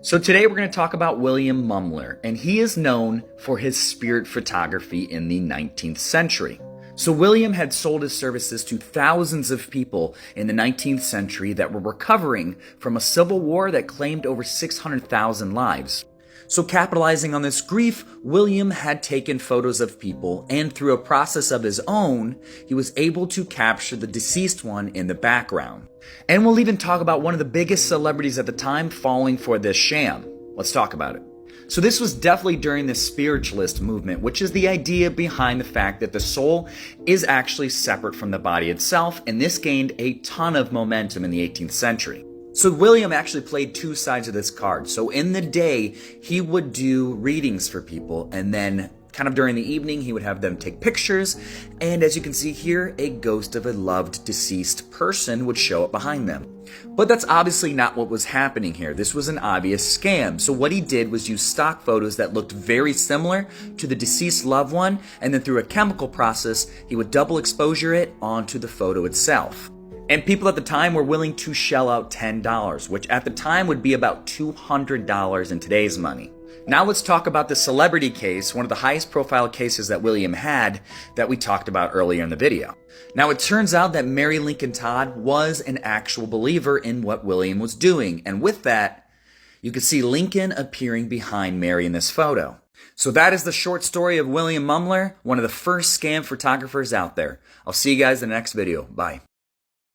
So today we're going to talk about William Mumler, and he is known for his spirit photography in the 19th century. So William had sold his services to thousands of people in the 19th century that were recovering from a civil war that claimed over 600,000 lives. So capitalizing on this grief, William had taken photos of people, and through a process of his own, he was able to capture the deceased one in the background. And we'll even talk about one of the biggest celebrities at the time falling for this sham. Let's talk about it. So this was definitely during the spiritualist movement, which is the idea behind the fact that the soul is actually separate from the body itself, and this gained a ton of momentum in the 18th century. So William actually played two sides of this card. So in the day, he would do readings for people, and then kind of during the evening, he would have them take pictures. And as you can see here, a ghost of a loved deceased person would show up behind them. But that's obviously not what was happening here. This was an obvious scam. So what he did was use stock photos that looked very similar to the deceased loved one, and then through a chemical process, he would double exposure it onto the photo itself. And people at the time were willing to shell out $10, which at the time would be about $200 in today's money. Now let's talk about the celebrity case, one of the highest profile cases that William had that we talked about earlier in the video. Now it turns out that Mary Lincoln Todd was an actual believer in what William was doing. And with that, you can see Lincoln appearing behind Mary in this photo. So that is the short story of William Mumler, one of the first scam photographers out there. I'll see you guys in the next video. Bye.